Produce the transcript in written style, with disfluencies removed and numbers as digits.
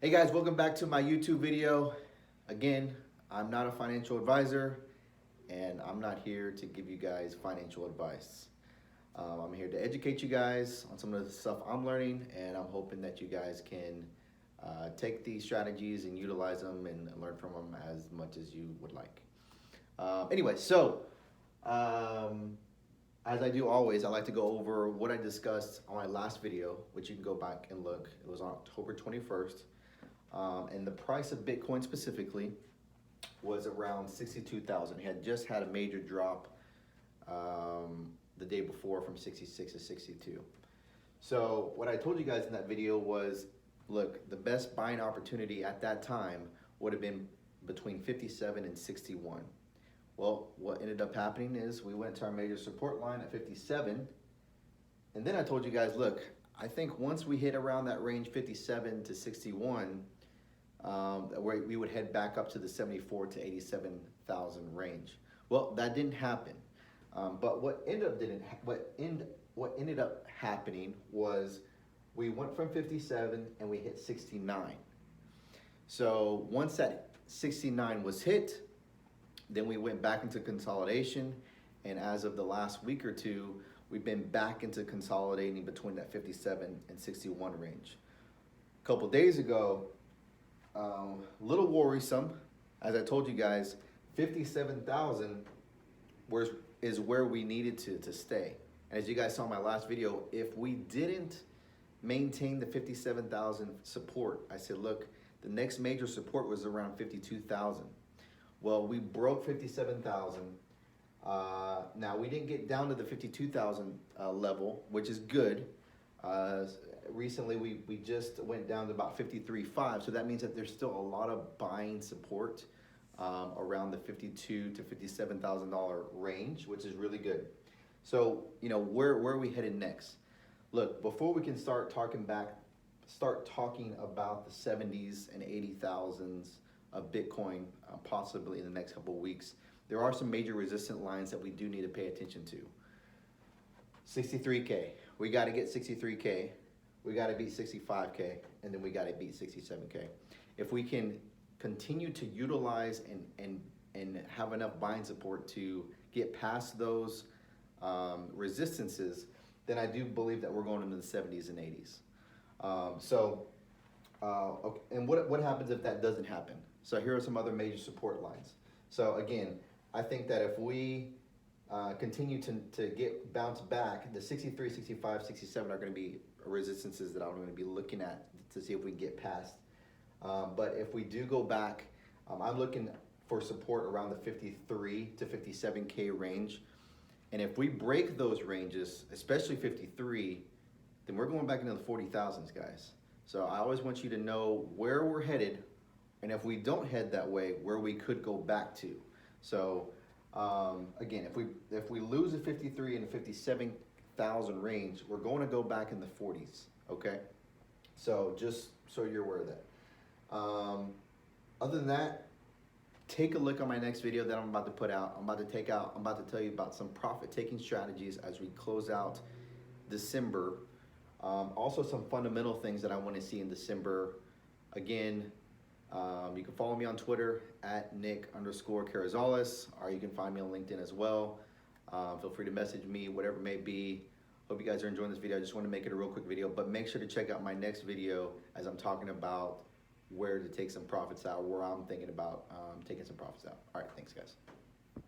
Hey guys, welcome back to my YouTube video. Again, I'm not a financial advisor and I'm not here to give you guys financial advice. I'm here to educate you guys on some of the stuff I'm learning, and I'm hoping that you guys can take these strategies and utilize them and learn from them as much as you would like. Anyway, so um, as I do always, I like to go over what I discussed on my last video, which you can go back and look. It was on October 21st. And the price of Bitcoin specifically was around 62,000. It had just had a major drop the day before from 66 to 62. So what I told you guys in that video was, look, the best buying opportunity at that time would have been between 57 and 61. Well, what ended up happening is we went to our major support line at 57, and then I told you guys, look, I think once we hit around that range 57 to 61, where we would head back up to the 74 to 87,000 range. Well, that didn't happen. But what ended up happening was we went from 57 and we hit 69. So once that 69 was hit, then we went back into consolidation, and as of the last week or two, we've been back into consolidating between that 57 and 61 range. A couple days ago, little worrisome, as I told you guys, 57,000 is where we needed to stay. And as you guys saw in my last video, if we didn't maintain the 57,000 support, I said, look, the next major support was around 52,000. Well, we broke 57,000. Now, we didn't get down to the 52,000 level, which is good. Recently, we just went down to about 53.5, so that means that there's still a lot of buying support around the $52,000 to $57,000 range, which is really good. So, where are we headed next? Look, before we can start talking about the 70s and 80,000s of Bitcoin, possibly in the next couple of weeks, there are some major resistant lines that we do need to pay attention to. 63K, we got to get 63K, we got to beat 65K, and then we got to beat 67K. If we can continue to utilize and have enough buying support to get past those resistances, then I do believe that we're going into the 70s and 80s. Okay. And what happens if that doesn't happen? So here are some other major support lines. So again, I think that if we continue to get bounce back, the 63, 65, 67 are going to be resistances that I'm going to be looking at to see if we can get past. But if we do go back, I'm looking for support around the 53 to 57K range. And if we break those ranges, especially 53, then we're going back into the 40,000s, guys. So I always want you to know where we're headed, and if we don't head that way, where we could go back to. So again, if we lose the 53 and 57,000 range, we're going to go back in the 40s. Okay, so just so you're aware of that. Other than that, take a look on my next video that I'm about to put out. I'm about to tell you about some profit-taking strategies as we close out December. Also some fundamental things that I want to see in December. Again, you can follow me on Twitter at Nick_Carrizales, or you can find me on LinkedIn as well. Feel free to message me, whatever it may be. Hope you guys are enjoying this video. I just want to make it a real quick video, but make sure to check out my next video as I'm talking about where to take some profits out, where I'm thinking about taking some profits out. All right, thanks guys.